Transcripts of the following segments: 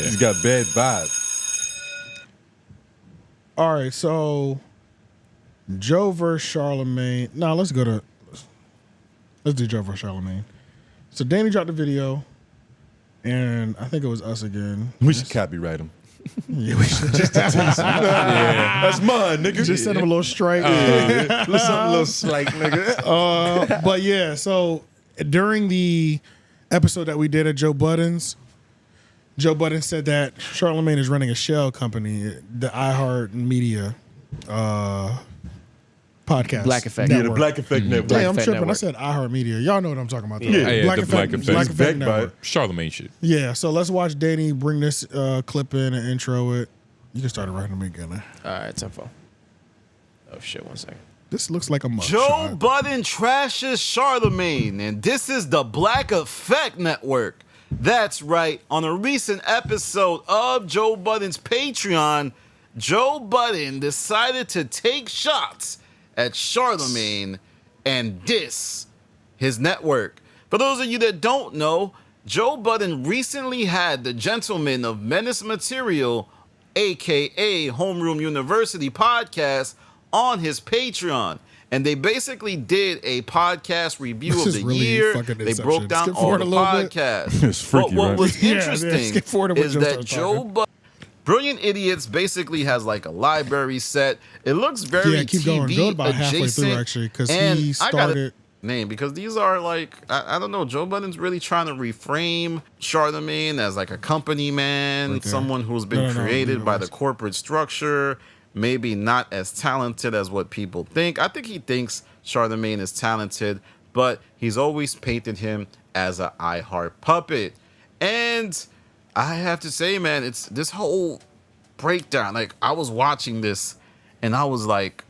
He's got bad vibe. All right, so Joe versus Charlamagne. No, let's do Joe versus Charlamagne. So Danny dropped the video, and I think it was us again. We should copyright him. Yeah, we should just tease him. Yeah, that's mine, nigga. Just send him a little strike. A little slight, nigga. But yeah, so during the episode that we did at Joe Budden's, Joe Budden said that Charlamagne is running a shell company, the 𝙿𝙾𝙳𝙲 podcast. Black Effect. Yeah, the Black Effect Network. Damn, I'm Effect tripping. Network. I said 𝙿𝙾𝙳𝙲. Y'all know what I'm talking about. Though. Yeah, the Black Effect. Black Effect Backed by Network. Charlamagne shit. Yeah, so let's watch Danny bring this clip in and intro it. You can start it right in the beginning. All right, tempo. Oh shit! 1 second. This looks like a mug Joe shot. Budden trashes Charlamagne, and this is the Black Effect Network. That's right. On a recent episode of Joe Budden's Patreon, Joe Budden decided to take shots at Charlamagne and diss his network. For those of you that don't know, Joe Budden recently had the gentleman of Menace Material, aka Homeroom University podcast, on his Patreon. And they basically did a podcast review This of is the really year. fucking They Inception. broke down Skip all forward the a little bit. podcasts. It's freaky, But what right? was Yeah, interesting skip forward to when is Joe that starts Joe talking. Budden, Brilliant Idiots basically has like a library set. It looks very Yeah, keep going. TV Go about halfway adjacent. through, actually, because And he I gotta started... name because these are like I don't know. Joe Budden's really trying to reframe Charlamagne as like a company man, Right there. someone who's been No, created leave it by right. the corporate structure, maybe not as talented as what people think. I think he thinks Charlamagne is talented, but he's always painted him as a iHeart puppet. And I have to say, man, it's this whole breakdown. Like I was watching this, and I was like,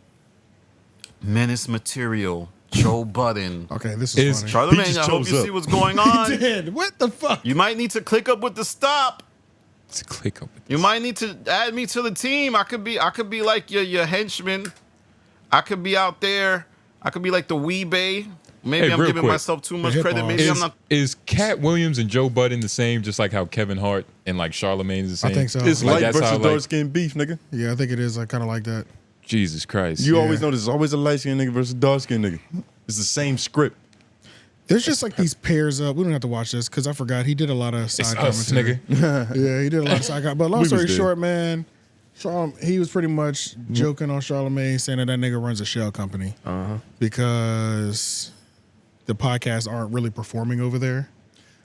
Menace Material. Joe Budden. Okay, this is funny. Charlamagne, just I hope chose you up. see what's going on. He did. What the fuck? You might need to click up with the stop. To click up. You might need to add me to the team. I could be like your henchman. I could be out there. I could be like the Weebay. Maybe Hey, I'm real giving quick. myself too much The credit. hip-hop. Maybe I'm not. Is Cat Williams and Joe Budden the same, just like how Kevin Hart and like Charlamagne is the I same? think so. It's Like, light that's versus how, dark like- skin beef, nigga. Yeah, I think it is kind of like that. Jesus Christ. You Yeah. always know there's always a light skin nigga versus dark skin nigga. It's the same script. There's just like these pairs up. We don't have to watch this because I forgot he did a lot of side It's us, commentary. nigga. Yeah, he did a lot of side commentary. But long We story was there. short, man, he was pretty much joking on Charlamagne, saying that nigga runs a shell company because the podcasts aren't really performing over there.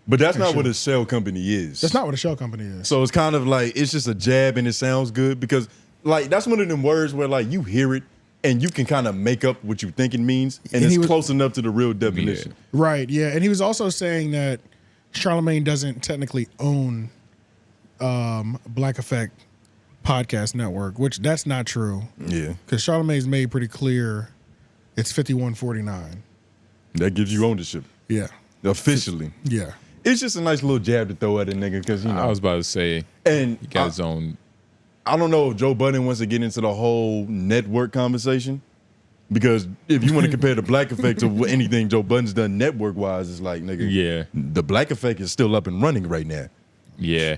But that's not what a shell company is. That's not what a shell company is. So it's kind of like it's just a jab and it sounds good because like that's one of them words where like you hear it and you can kind of make up what you think it means and he it's was- close enough to the real definition. Right, yeah. And he was also saying that Charlamagne doesn't technically own Black Effect Podcast Network, which that's not true. Yeah. Because Charlamagne's made pretty clear it's 5149. That gives you ownership. Yeah. Officially. Yeah. It's just a nice little jab to throw at a nigga because, you know. I was about to say, and he got his own. I don't know if Joe Budden wants to get into the whole network conversation because if you want to compare the Black Effect to anything Joe Budden's done network-wise, it's like, nigga, Yeah. the Black Effect is still up and running right now. Yeah.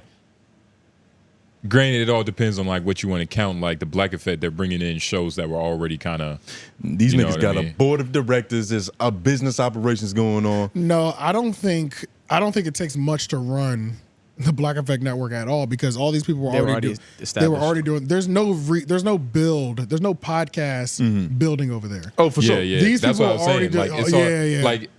Granted, it all depends on like what you want to count. Like the Black Effect, they're bringing in shows that were already kind of. These You know niggas what I got a mean? board of directors. There's a business operations going on. No, I don't think it takes much to run the Black Effect Network at all because all these people were They were already already they were established. already doing. There's no build. There's no podcast building over there. Oh, for Yeah, sure. yeah. These That's people what I was are already saying. Like, doing- it's oh, all, yeah. like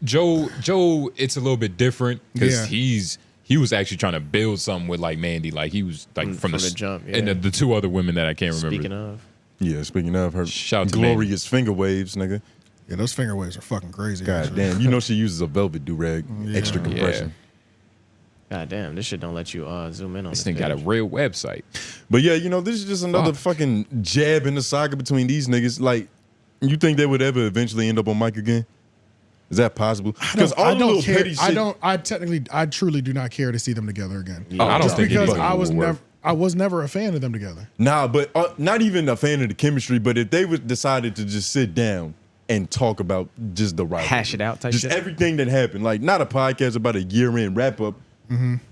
Joe, it's a little bit different because Yeah. he was actually trying to build something with like Mandy. Like he was like from the jump, yeah. and the two other women that I can't remember. Speaking of, Yeah, speaking of her Shout out to glorious finger waves, nigga. Yeah, those finger waves are fucking crazy. God actually. damn. You know she uses a velvet do-rag, extra compression. god damn, this shit don't let you zoom in on This this. thing got a page. real website. But yeah, you know, this is just another fucking jab in the saga between these niggas. Like, you think they would ever eventually end up on mic again? Is that possible? Because all I the don't little care. petty shit. I truly do not care to see them together again. Oh, I don't Just think because anybody will work. I was never a fan of them together. Nah, but not even a fan of the chemistry, but if they would decided to just sit down and talk about just the right Hash it out type just shit? everything that happened, like not a podcast about a year-end wrap-up,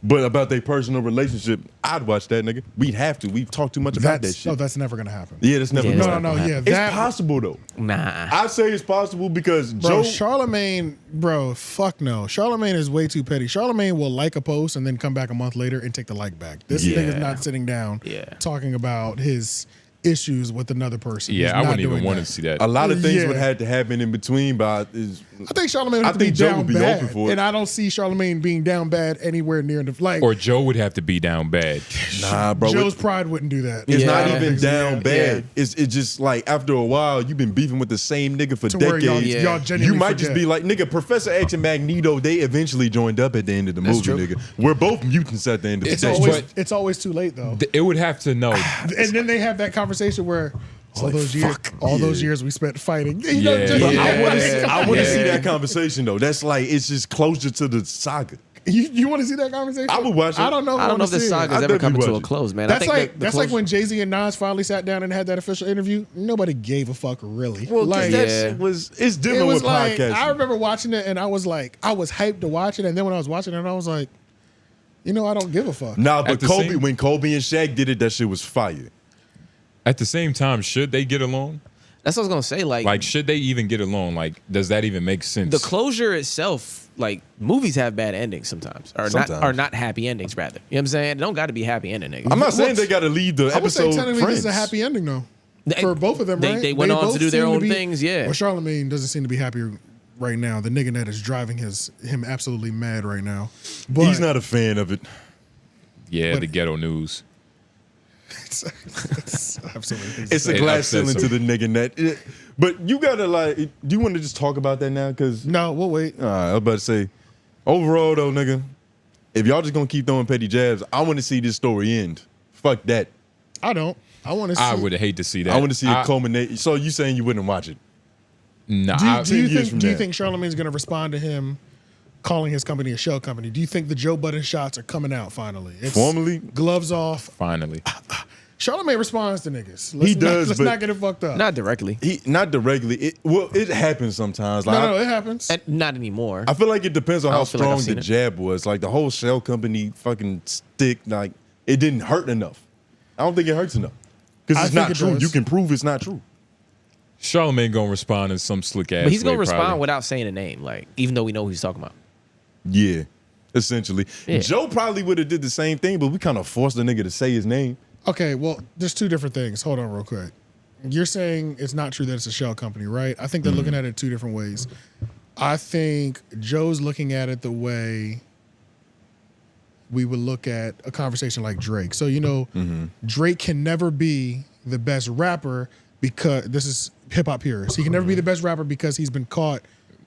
But about their personal relationship, I'd watch that, nigga. We'd have to. We've talked too much about that shit. No, that's never gonna happen. Yeah, that's never Yeah, gonna No, happen. yeah. It's possible though. Nah. I say it's possible because Bro, Joe. Charlamagne, bro, fuck no. Charlamagne is way too petty. Charlamagne will like a post and then come back a month later and take the like back. This Yeah. nigga's not sitting down talking about his issues with another person. He's Yeah, I not wouldn't even doing want to that. see that. A lot of things Yeah. would have to happen in between, but I think Charlamagne would have to be think Joe down would be bad, open for it. and I don't see Charlamagne being down bad anywhere near the like. Or Joe would have to be down bad. nah, bro. Joe's pride wouldn't do that. It's Yeah. not I don't even think so. down Yeah. bad. It's just like after a while, you've been beefing with the same nigga for To where decades. y'all genuinely You might just forget. be like, nigga, Professor X and Magneto, they eventually joined up at the end of the movie, true. nigga. We're both mutants at the end of the day. It's always too late though. It would have to know. And then they have that conversation where all like, those years, fuck, all yeah. those years we spent fighting. You Yeah, know, just, But yeah. I want to see that conversation though. That's like it's just closure to the saga. You want to see that conversation? I would watch it. I don't know. I don't know if this saga's I'd ever come definitely to a watch it. close, man. I That's think like the that's like close- when Jay-Z and Nas finally sat down and had that official interview. Nobody gave a fuck really. Well, like, that Yeah. shit was it's it different was with like podcasting. I remember watching it and I was hyped to watch it, and then when I was watching it, I was like, I don't give a fuck. Nah, but At the Kobe, same- when Kobe and Shaq did it, that shit was fire. At the same time, should they get along? That's what I was gonna say. Like, should they even get along? Like, does that even make sense? The closure itself, like movies have bad endings sometimes, or Sometimes. not happy endings rather. You know what I'm saying? It don't got to be happy ending. Nigga. I'm not saying they got to lead the I would say episode technically friends. this is a happy ending though. They- For both of them, they- right? they went on to both do their seem own be- things, yeah. Well, Charlamagne doesn't seem to be happy right now. The nigga that is driving him absolutely mad right now. But He's not a fan of it. yeah, but- the ghetto news. it's absolutely. It's a It glass upsets ceiling to him. the nigga net. But you gotta like. Do you want to just talk about that now? Because No, we'll wait. I was about to say, overall though, nigga, if y'all just gonna keep throwing petty jabs, I want to see this story end. Fuck that. I don't. I want to see. I would hate to see that. I want to see it culminate. So you saying you wouldn't watch it? Nah, Do you 10 years think? from Do you now. think Charlamagne's going to respond to him calling his company a shell company? Do you think the Joe Budden shots are coming out finally? It's Formally? gloves off. finally. Charlamagne responds to niggas. He does, Let's but- not get it fucked up. Not directly. He not directly. It happens sometimes. Like no, it happens. And not anymore. I feel like it depends on I how don't feel like strong I've seen the it. jab was. Like the whole shell company fucking stick. Like it didn't hurt enough. I don't think it hurts enough because I it's think not it true. does. You can prove it's not true. Charlamagne gonna respond in some slick ass. but he's gonna way, respond probably. without saying a name, like even though we know who he's talking about. Yeah, essentially. Yeah. Joe probably would have did the same thing, but we kind of forced the nigga to say his name. Okay, well, there's two different things. Hold on real quick. You're saying it's not true that it's a shell company, right? I think they're looking at it two different ways. I think Joe's looking at it the way we would look at a conversation like Drake. So, Drake can never be the best rapper because this is hip hop purists. He can never be the best rapper because he's been caught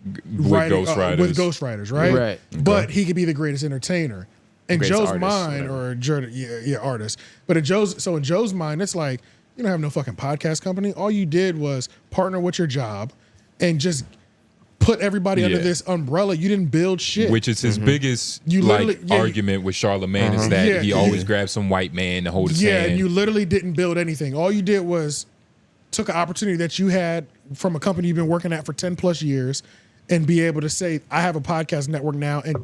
with writing, ghostwriters. with ghostwriters, right? Right. But he could be the greatest entertainer. In Greatest Joe's artist, mind, whatever. artist. But in Joe's mind, it's like you don't have no fucking podcast company. All you did was partner with your job and just put everybody under Yeah. this umbrella. You didn't build shit. Which is his biggest You literally- yeah, argument with Charlamagne is that Yeah, he yeah. always grabs some white man to hold his hand. and you literally didn't build anything. All you did was took an opportunity that you had from a company you've been working at for 10 plus years and be able to say, I have a podcast network now, and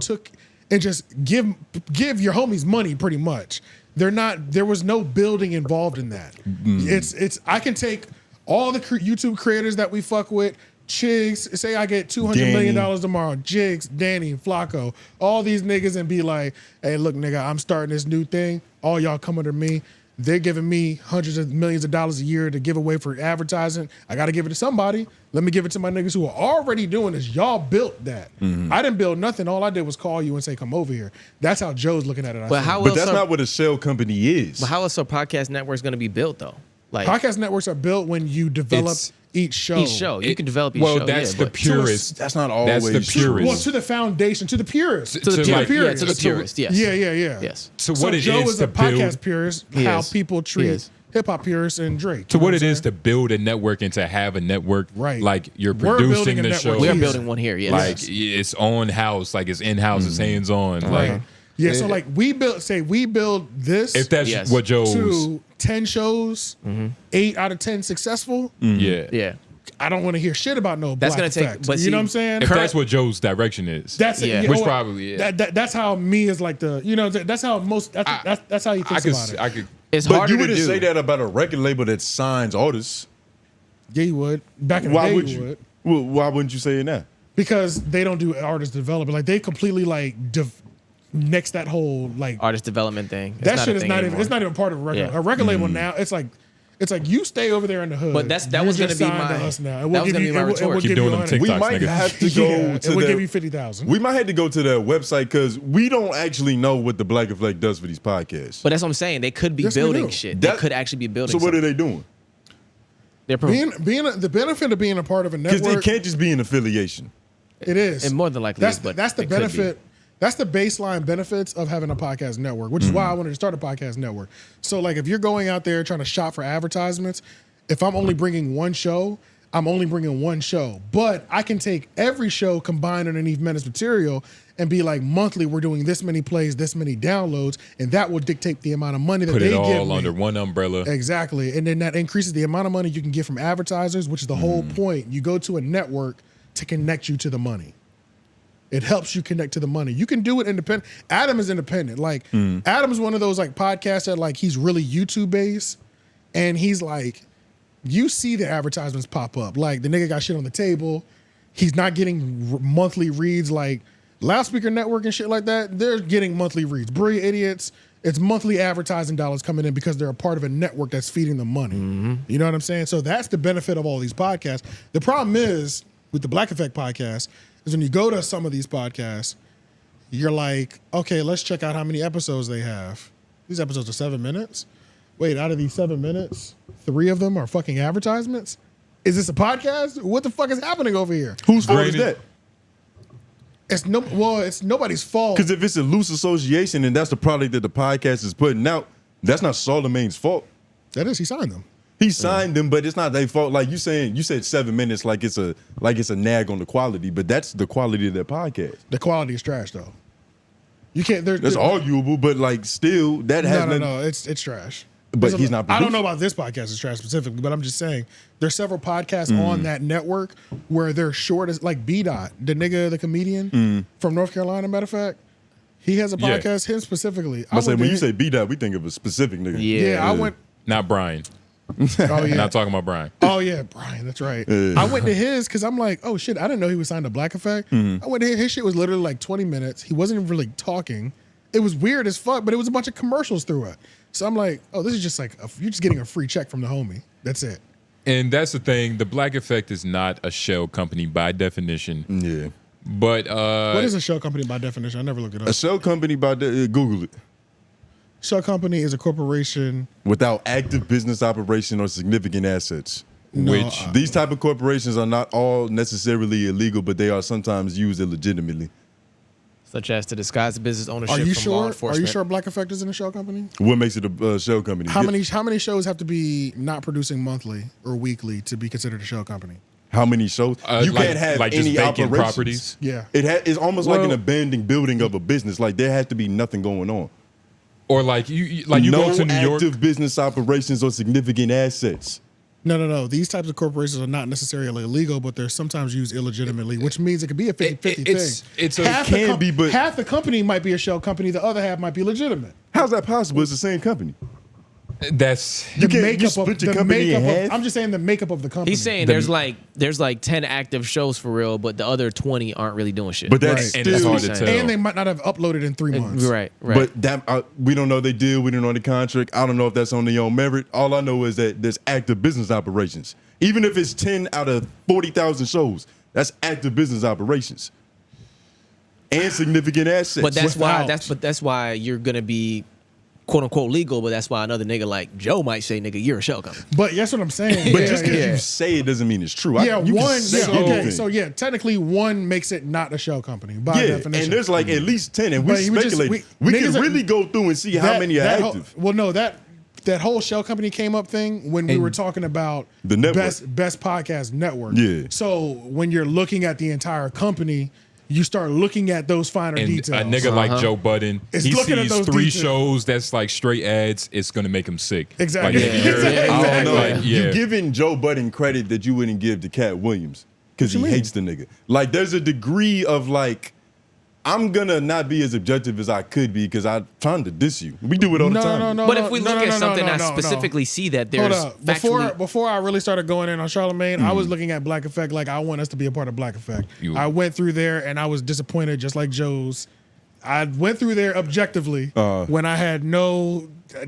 just give your homies money pretty much. There was no building involved in that. It's I can take all the YouTube creators that we fuck with, Chigs, say I get $200 million tomorrow, Jigs, Danny, Flacco, all these niggas, and be like, hey, look, nigga, I'm starting this new thing. All y'all come under me. They're giving me hundreds of millions of dollars a year to give away for advertising. I got to give it to somebody. Let me give it to my niggas who are already doing this. Y'all built that. I didn't build nothing. All I did was call you and say, come over here. That's how Joe's looking at it. I But think. how But else? that's are, not what a shell company is. but how else are podcast networks going to be built though? Like Podcast networks are built when you develop It's- each show. each show, you can develop each well, show. that's yeah, the but- purist. That's not That's always the true. purist. Well, to the foundation, to the purists. to the to purist, like- yeah, to the to- purist, yes, Yeah. yes. To So what it Joe is is to a podcast build, purist, He how is. people He treat is. hip hop purists and Drake. to You know what I'm it is saying? to build a network and to have a network, Right. like you're We're building producing a the network show, We are Yes. building one here. Yes. like it's on house, like it's in house, it's hands on. Like Yeah, so like we build this if that's Yes. what Joe's, to 10 shows, 8 out of 10 successful. yeah, yeah. I don't want to hear shit about no That's black gonna take- effect. but you see, know what I'm saying? If that's what Joe's direction is. That's it. Yeah. Yeah, Which well, probably, yeah. That's how me is like the, you know, that's how most, that's how he thinks about it. I could. It's But harder you to wouldn't do. say that about a record label that signs artists. Yeah, you would. Back in the Why day, would you you? would. Well, why wouldn't you say it now? Because they don't do artist development. Like they completely like next that whole like Artist development thing. It's that not shit a is thing not anymore. even. It's not even part of a record. Yeah. A record label now. It's like you stay over there in the hood. But that You're was just gonna be signed to my- us now. that was gonna be my retort. Keep doing them TikToks, We might nigga. have to go Yeah, to it would the, give you 50,000. We might have to go to their website because we don't actually know what the Black Effect does for these podcasts. But that's what I'm saying. They could be Yes, we building do. shit. That- They could actually be building. So what are something. they doing? They're The benefit of being a part of a Because network. it can't just be an affiliation. It is. And more than likely that's is, but that's the it could be. benefit. That's the baseline benefits of having a podcast network, which is why I wanted to start a podcast network. So, like, if you're going out there trying to shop for advertisements, if I'm only bringing one show, I'm only bringing one show. But I can take every show combined underneath Menace Material and be like, monthly, we're doing this many plays, this many downloads, and that will dictate the amount of money that Put they it give all me. under one umbrella. Exactly. And then that increases the amount of money you can get from advertisers, which is the whole point. You go to a network to connect you to the money. It helps you connect to the money. You can do it independent. Adam is independent. Like Adam's one of those like podcasts that like he's really YouTube based, and he's like, you see the advertisements pop up. Like the nigga got shit on the table. He's not getting monthly reads like Loudspeaker Network and shit like that. They're getting monthly reads. Brilliant Idiots. It's monthly advertising dollars coming in because they're a part of a network that's feeding them money. You know what I'm saying? So that's the benefit of all these podcasts. The problem is with the Black Effect podcast is when you go to some of these podcasts, you're like, okay, let's check out how many episodes they have. These episodes are 7 minutes. Wait, out of these 7 minutes, 3 of them are fucking advertisements? Is this a podcast? What the fuck is happening over here? Whose fault is Granted- that? It's nobody's fault. Because if it's a loose association and that's the product that the podcast is putting out, that's not Charlamagne's fault. That is, he signed them. He signed them, but it's not their fault. Like you said 7 minutes like it's a nag on the quality, but that's the quality of their podcast. The quality is trash though. You can't. That's arguable, but like still that has No. It's trash. But There's he's not I don't producing. know about this podcast is trash specifically, but I'm just saying there's several podcasts on that network where they're short as like B-Dot, the nigga, the comedian from North Carolina. Matter of fact, he has a Yeah. podcast. Him specifically. I say went when to you his- say B-Dot, we think of a specific nigga. yeah, I went. Not Brian. Oh yeah. Not talking about Brian. Oh yeah, Brian, that's right. I went to his because I'm like, oh shit, I didn't know he was signed to Black Effect. I went to his shit was literally like 20 minutes. He wasn't even really talking. It was weird as fuck, but it was a bunch of commercials through it. So I'm like, oh, this is just like you're just getting a free check from the homie. That's it. And that's the thing. The Black Effect is not a shell company by definition. Yeah. But What is a shell company by definition? I never looked it up. A shell company by Google it. Shell company is a corporation. Without active business operation or significant assets. which These type of corporations are not all necessarily illegal, but they are sometimes used illegitimately. Such as to disguise the business ownership Are you from law sure? Are enforcement. you sure Black Effect is in a shell company? What makes it a shell company? How many shows have to be not producing monthly or weekly to be considered a shell company? How many shows? You like- can't have like just any vacant operations. properties? Yeah. It's almost like an Well- abandoned building of a business. Like there has to be nothing going on. or like you no go to New York. active business operations or significant assets. No. These types of corporations are not necessarily illegal, but they're sometimes used illegitimately, which means it could be a 50-50 it's- thing. it's a- half It the can be, but- half the company might be a shell company, the other half might be legitimate. How's that possible? It's the same company. That's The can't- you makeup split of your the company in makeup half? of, I'm just saying the makeup of the company. He's saying there's like 10 active shows for real, but the other 20 aren't really doing shit. But that's Right. and it's still hard to tell. and they might not have uploaded in 3 months. right. But we don't know they deal. We don't know the contract. I don't know if that's on their own merit. All I know is that there's active business operations. Even if it's 10 out of 40,000 shows, that's active business operations and significant assets. But Without- that's why you're gonna be quote unquote legal. But that's why another nigga like Joe might say, "Nigga, you're a shell company." But that's what I'm saying. But Yeah, just because yeah. you say it doesn't mean it's true. Yeah, You can one. say Yeah, okay. anything. So yeah, technically one makes it not a shell company by yeah, definition. and there's like at least 10, and we But he was just- speculate. we- We niggas can are- really go through and see how many are that active. That whole shell company came up thing when we were talking about The network. best podcast network. Yeah. So when you're looking at the entire company, you start looking at those finer And details. a nigga like Joe Budden, It's he looking at sees those 3 details. shows that's like straight ads. It's gonna make him sick. Exactly. Like, if you're- Exactly. I don't know. Like, yeah. You giving Joe Budden credit that you wouldn't give to Cat Williams because he What you mean? hates the nigga. Like, there's a degree of like, I'm gonna not be as objective as I could be because I'm trying to diss you. We do it all the time. But if we look at something, I specifically see that there's Hold up. factually. Before I really started going in on Charlamagne, I was looking at Black Effect like I want us to be a part of Black Effect. I went through there and I was disappointed, just like Joe's. I went through there objectively when I had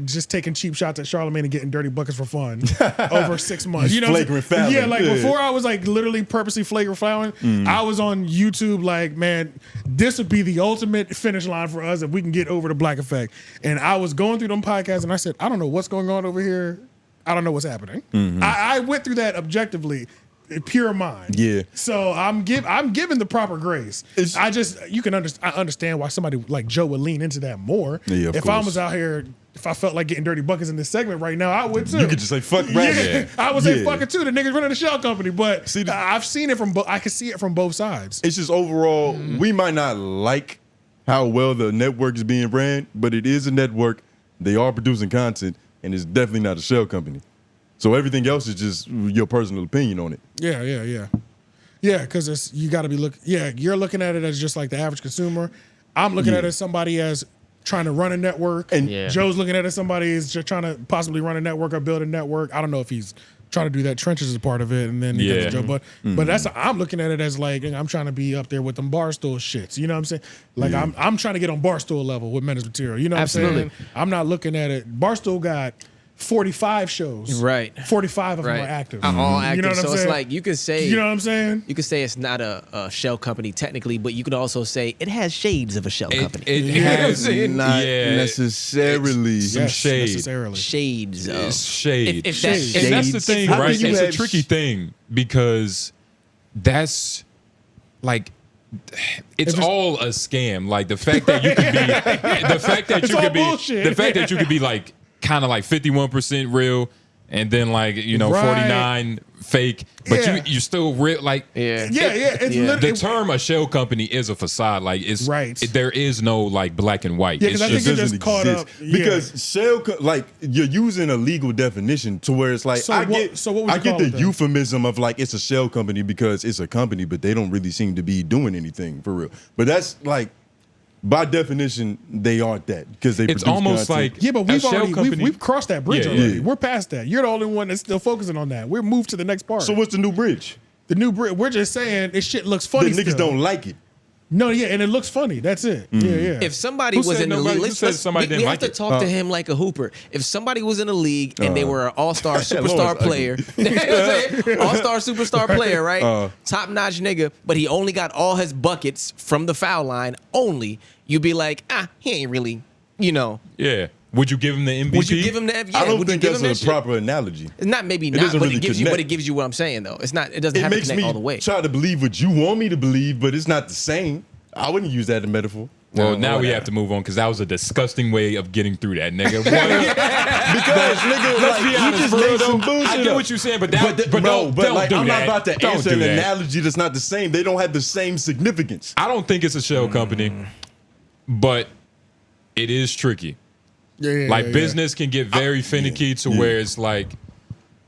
just taking cheap shots at Charlamagne and getting dirty buckets for fun over 6 months. You know, what I'm flagrant saying? fouling. Yeah, like Yeah. before I was like literally purposely flagrant fouling. I was on YouTube like, man, this would be the ultimate finish line for us if we can get over to Black Effect. And I was going through them podcasts and I said, I don't know what's going on over here. I don't know what's happening. I went through that objectively. Pure mind. Yeah. So I'm giving the proper grace. I understand why somebody like Joe would lean into that more. Yeah, of if I course. was out here, if I felt like getting dirty buckets in this segment right now, I would too. You could just say fuck rap. Yeah, I would say Yeah. fuck it too. The niggas running the shell company, but See, I've seen it from I can see it from both sides. It's just overall, we might not like how well the network is being ran, but it is a network. They are producing content, and it's definitely not a shell company. So everything else is just your personal opinion on it. Yeah, because it's you got to be looking. Yeah, you're looking at it as just like the average consumer. I'm looking at it as somebody as trying to run a network, And- Yeah. Joe's looking at it as somebody is just trying to possibly run a network or build a network. I don't know if he's trying to do that. Trenches is a part of it, and then Yeah. Joe, but that's I'm looking at it as like I'm trying to be up there with them Barstool shits. You know what I'm saying? Like I'm trying to get on Barstool level with Menace Material. You know what Absolutely. I'm saying? I'm not looking at it. Barstool got 45 shows. Right. 45 of them Right. are active. All active. You know what so I'm it's saying? like you could say You know what I'm saying? you could say it's not a shell company technically, but you could also say it has shades of a shell company. It Yeah. has Not yeah, necessarily. some Yes, shade. necessarily. Shades of It's shade. If that- Shade. if And that's the that's- thing, How right? can you It's a have tricky thing because that's like it's it's- all a scam. Like the fact that you could be the fact that It's you all could be bullshit. the fact that you could be like kind of like 51% real and then like, you know, Right. 49 fake, but Yeah. you're still real. Like yeah. Yeah, it's Yeah. literally the term a shell company is a facade. Like it's Right. there is no like black and white. Yeah, It's 'cause I think just it doesn't just caught exist. up, yeah. Because shell, like you're using a legal definition to where it's like So I what- get, so what would I you get call the it then? euphemism of like it's a shell company because it's a company, but they don't really seem to be doing anything for real. But that's like by definition they aren't that because they It's produce almost content. like Yeah, but a we've shell already company- we've crossed that bridge Yeah, already. yeah. We're past that. You're the only one that's still focusing on that. We're moved to the next part. So what's the new bridge? the new bridge? We're just saying this shit looks The funny. niggas still. don't like it. No, yeah, and it looks funny. That's it. Yeah, yeah. If somebody Who was said in the nobody- league, who said somebody we didn't have like to it? talk to him like a hooper. If somebody was in the league and they were an all-star superstar Lord's player, all-star superstar player, right? Top-notch nigga, but he only got all his buckets from the foul line only, you'd be like, he ain't really, you know. Yeah. Would you give him the MVP? Would you give him the? Yeah, I don't would think you give that's him a that shit? proper analogy. It's not maybe not, doesn't but really it gives you. connect. But it gives you what I'm saying though. It's not. It doesn't It have to makes connect me all the way. try to believe what you want me to believe, but it's not the same. I wouldn't use that as a metaphor. Well, now we have to move on because that was a disgusting way of getting through that, nigga. What? Because nigga, Let's like, be you honest, just for real made some though. bullshit I get up. what you're saying, but that, But, but no, don't, but don't like do I'm that. not about to Don't answer do an that. analogy that's not the same. They don't have the same significance. I don't think it's a shell company, but it is tricky. Yeah, Like yeah. business can get very finicky to where it's like,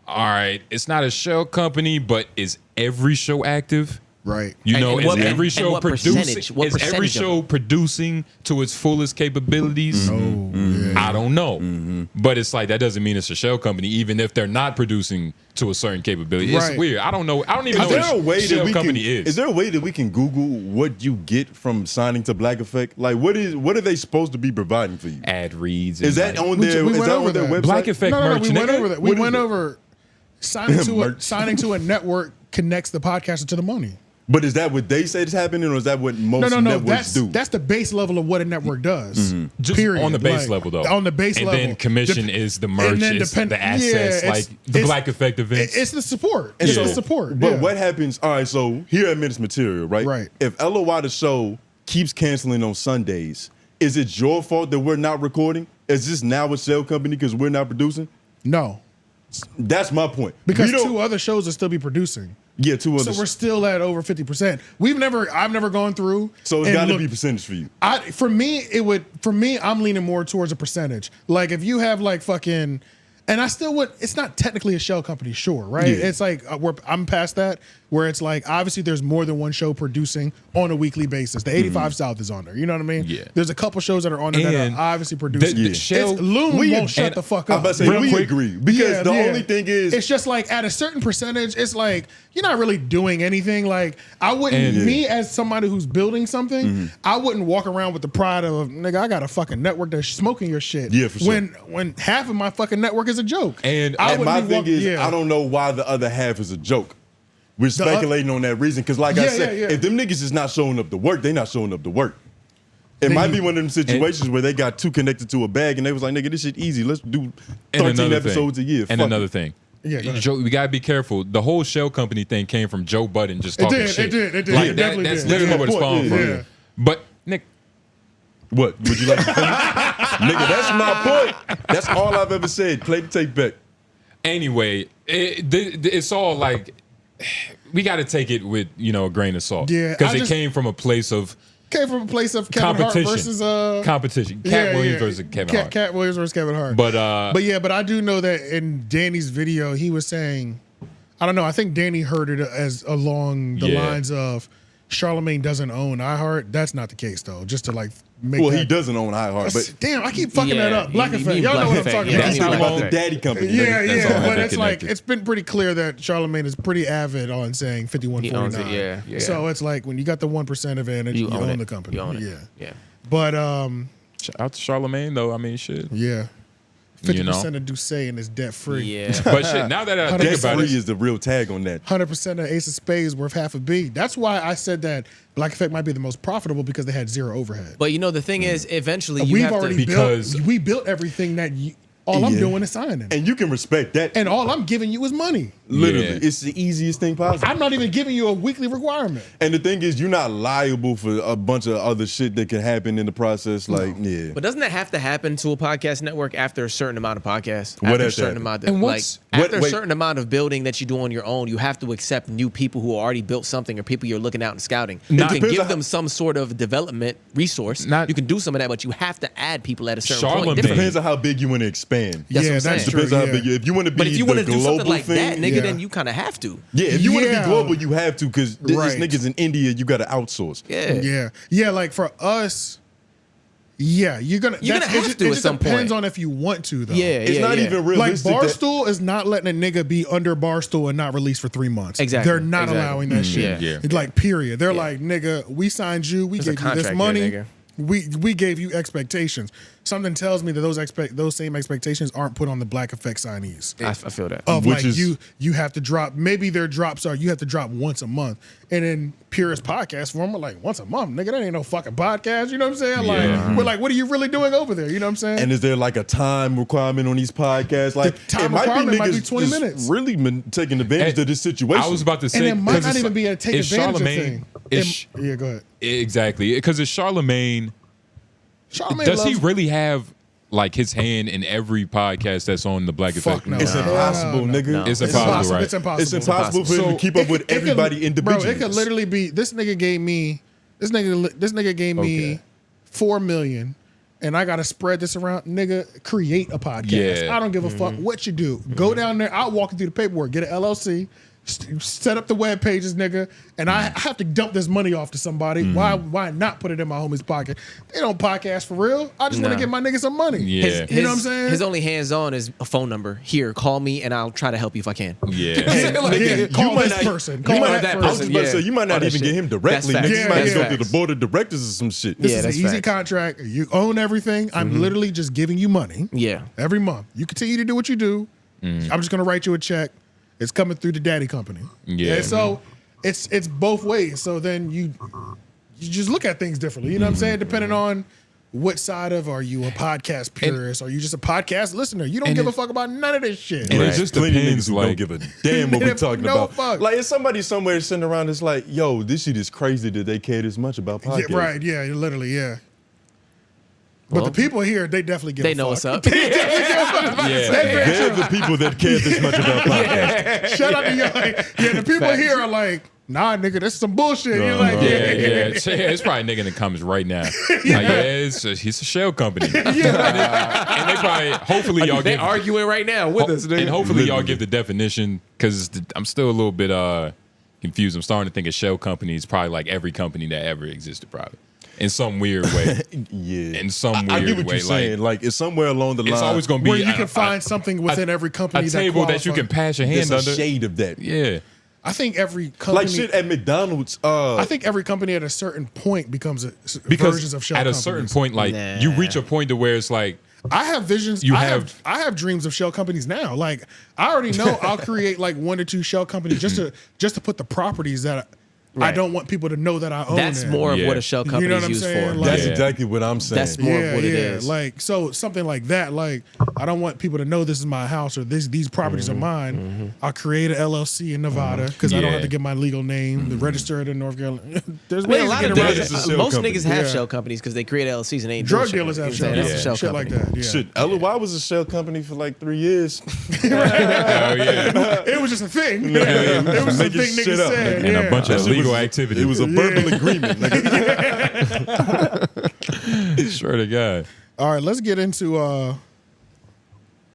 all right, it's not a shell company, but is every show active? Right. You And- know, and what- is every and show what producing? percentage- what Is every percentage of show it? producing to its fullest capabilities? I don't know, but it's like that doesn't mean it's a shell company, even if they're not producing to a certain capability. Right. It's weird. I don't know. I don't even Is know there a what way a shell that we can? company is. Is there a way that we can Google what you get from signing to Black Effect? Like, what are they supposed to be providing for you? ad reads? Is and that like- on their? we Is went that over on their that. website? Black Effect No, merch? we went nigga? over that. We What is went it? over signing to Merch. a network connects the podcaster to the money. But is that what they say is happening, or is that what most No. networks do? That's the base level of what a network does. Just Period. on the base Like, level, though. On the base and level. then commission is the merch, and then it's depend- the assets, yeah, like it's- the it's- Black Effect events. It's the support. And It's so- the support. But yeah. what happens? All right, so here at Menace Material, right? Right. If LOY the show keeps canceling on Sundays, is it your fault that we're not recording? Is this now a shell company because we're not producing? No. That's my point. Because We don't- two other shows will still be producing. Yeah, 2 other. So we're still at over 50%. I've never gone through. So it's and got to looked- be percentage for you. For me, I'm leaning more towards a percentage. Like if you have like fucking, and I still would. It's not technically a shell company, sure, right? Yeah. It's like I'm past that, where it's like obviously there's more than one show producing on a weekly basis. The 85 South is on there. You know what I mean? Yeah. There's a couple shows that are on there that And are obviously producing. the Shell- Loom we- won't shut and the fuck I'm up. about to say, Real we quick. agree. Because the only thing is, it's just like at a certain percentage, it's like you're not really doing anything. Like I wouldn't, And- me as somebody who's building something, I wouldn't walk around with the pride of nigga, I got a fucking network that's smoking your shit. Yeah, for sure. When half of my fucking network is a joke. And and my wouldn't be thing is, yeah. I don't know why the other half is a joke. We're speculating on that reason because, like I Yeah, said, yeah, yeah. if them niggas is not showing up to work, they not showing up to work. It might be one of them situations where they got too connected to a bag and they was like, nigga, this shit easy. Let's do 13 episodes a year. And Fuck another it. thing. Yeah, go ahead. Joe, we gotta be careful. The whole shell company thing came from Joe Budden just It talking did, shit. it did. Like It that, definitely that's did. literally Yeah. what it's falling Yeah. from. Yeah. But Nick, What? Would you like to finish? Nigga, that's my point. That's all I've ever said. Play the tape back. anyway, it's all like we got to take it with a grain of salt. Yeah, because I it just- came from a place of Came from a place of Kevin Hart competition versus competition. Cat Williams versus Kevin Hart. Cat Williams versus Kevin Hart. But But I do know that in Danny's video, he was saying, I don't know, I think Danny heard it as along the Yeah. lines of Charlamagne doesn't own iHeart. That's not the case though. Just to like make Well, that, he doesn't own iHeart, but damn, I keep fucking that up. Black you Effect. mean Y'all know Black what I'm Effect, talking yeah. about. he's Yeah, talking yeah. about the daddy company. Yeah, nigga. That's all yeah, that but they it's like connected. it's been pretty clear that Charlamagne is pretty avid on saying He 5149. owns it, yeah. So it's like when you got the 1% advantage, you own it. the company. You own it. Yeah. Yeah. But shout out to Charlamagne though. I mean, shit. yeah. You know. 50% of Ducey is debt free. Yeah. But shit. Now that I think Debt about free it, is the real tag on that. 100% of Ace of Spades worth half a B. That's why I said that Black Effect might be the most profitable because they had zero overhead. But the thing is, eventually you We've have already to. we built everything that all I'm Yeah. doing is signing. And you can respect that. And all I'm giving you is money. Literally, Yeah. it's the easiest thing possible. I'm not even giving you a weekly requirement. And the thing is, you're not liable for a bunch of other shit that can happen in the process. Like, yeah. But doesn't that have to happen to a podcast network after a certain amount of podcasts? What After a has to certain happen? amount And of what's- after a wait. certain amount of building that you do on your own, you have to accept new people who already built something or people you're looking out and scouting. You Not- can depends give on them some sort of development resource. Not- you can do some of that, but you have to add people at a certain Charlamagne- point. differently. Depends on how big you want to expand. That's what yeah, I'm that's saying. true. Depends on how yeah. big you. If you want to be But if you want want to to do something global like that, thing, nigga, yeah. then you kind of have to. yeah. If you want to Yeah. be global, you have to because there's Right. niggas in India. You got to outsource. Yeah. Yeah, like for us, yeah, you're gonna You're that's- gonna it have just- to it at just some depends point. on if you want to though. Yeah, It's not even Like realistic. that- Barstool is not letting a nigga be under Barstool and not released for 3 months. Exactly, They're not exactly. allowing that shit. yeah. It's like period. They're like, nigga, we signed you, we There's a gave you this contract money. there, We gave you expectations. Something tells me that those same expectations aren't put on the Black Effect signees. I feel that. Of Which like is- you have to drop, maybe their drops are you have to drop once a month. And in purest podcast form, we're like, once a month, nigga, that ain't no fucking podcast. You know what I'm saying? Yeah. Like we're like, what are you really doing over there? You know what I'm saying? And is there like a time requirement on these podcasts? Like time it might be requirement niggas might be 20 just minutes. really taking advantage And of this situation. I was about to say, and it might 'cause not it's- even be a take it's advantage of Charlamagne- thing. it's- Yeah, go ahead. Exactly, because it's Charlamagne. Charlamagne Does he loves- really have like his hand in every podcast that's on the Black Fuck Effect? no. It's impossible, No, nigga. no. It's impossible, right? It's impossible. It's impossible for him to keep up with It could- everybody individually. Bro, it could literally be this nigga gave me this nigga gave me Okay. 4 million and I gotta spread this around. Nigga, create a podcast. Yeah. I don't give a fuck what you do. Go down there, I'll walk you through the paperwork, get an LLC, set up the web pages, nigga, and I have to dump this money off to somebody. Why not put it in my homie's pocket? They don't podcast for real. I just want Nah. to get my nigga some money. Yeah. You know what I'm saying? His only hands-on is a phone number. Here, call me and I'll try to help you if I can. Yeah. Yeah, call might this not- person. you Call might that not- person. I was just about to Yeah. say you might not All that even get shit. him directly. That's Nigga, facts. you might Yeah, just go yeah. through the board of directors or some shit. This Yeah, is an that's easy facts. contract. You own everything. I'm literally just giving you money Yeah. every month. You continue to do what you do. I'm just gonna write you a check. It's coming through the daddy company. Yeah. And so it's both ways. So then you just look at things differently. You know what I'm saying? Depending on what side of are you a podcast purist? Are you just a podcast listener? You don't and give a it- fuck about none of this shit. And Right. it's just Plenty plenty niggas niggas who like- don't give a damn what we talking No about. fuck. Like, if somebody somewhere sitting around that's like, yo, this shit is crazy that they care this much about podcasts. Yeah, right. Yeah, literally. Yeah. But the people here, they definitely give They a know fuck. what's up. Yeah. They're the people that care this much about podcasts. Shout out to y'all. Yeah, the people here are like, nah, nigga, this is some bullshit. You're like, Yeah. It's probably a nigga in the comments right now. He's a shell company. And they probably, hopefully y'all They give, arguing right now with us, nigga. and hopefully y'all give the definition, because I'm still a little bit confused. I'm starting to think a shell company is probably like every company that ever existed, probably. In some weird way. Yeah. In some I weird get what way. you're saying. Like, it's somewhere along the line. It's always going to be where you can find something within every company a table that that you can pass your there's hand a under. shade of that. Yeah. I think every company, Like shit at McDonald's. I think every company at a certain point becomes versions Because of shell at a companies. certain point, like you reach a point to where it's like, I have visions. I have dreams of shell companies now. Like I already know I'll create like 1 or 2 shell companies just to put the properties that I don't want people to know that I own. That's them. more of what a shell company You know what is I'm used saying? for. Like- That's exactly what I'm saying. That's more of what it is. Like so something like that. Like I don't want people to know this is my house or these properties are mine. I'll create an LLC in Nevada because I don't have to get my legal name, the register it in North Carolina. There's I mean, ways a to lot get of around niggas- it. a shell most company. niggas have Yeah. shell companies because they create LLCs and they ain't Drug doing dealers shit. have You know what I'm saying? shell That's a shell shit like company. that. Yeah. Shit, LOY was a shell company for like 3 years. hell yeah. It was just a thing. Yeah, It was a making thing shit niggas up, said. And yeah. a bunch That of shit illegal was- activity. It was a verbal agreement. Nigga. Swear to God. All right, let's get into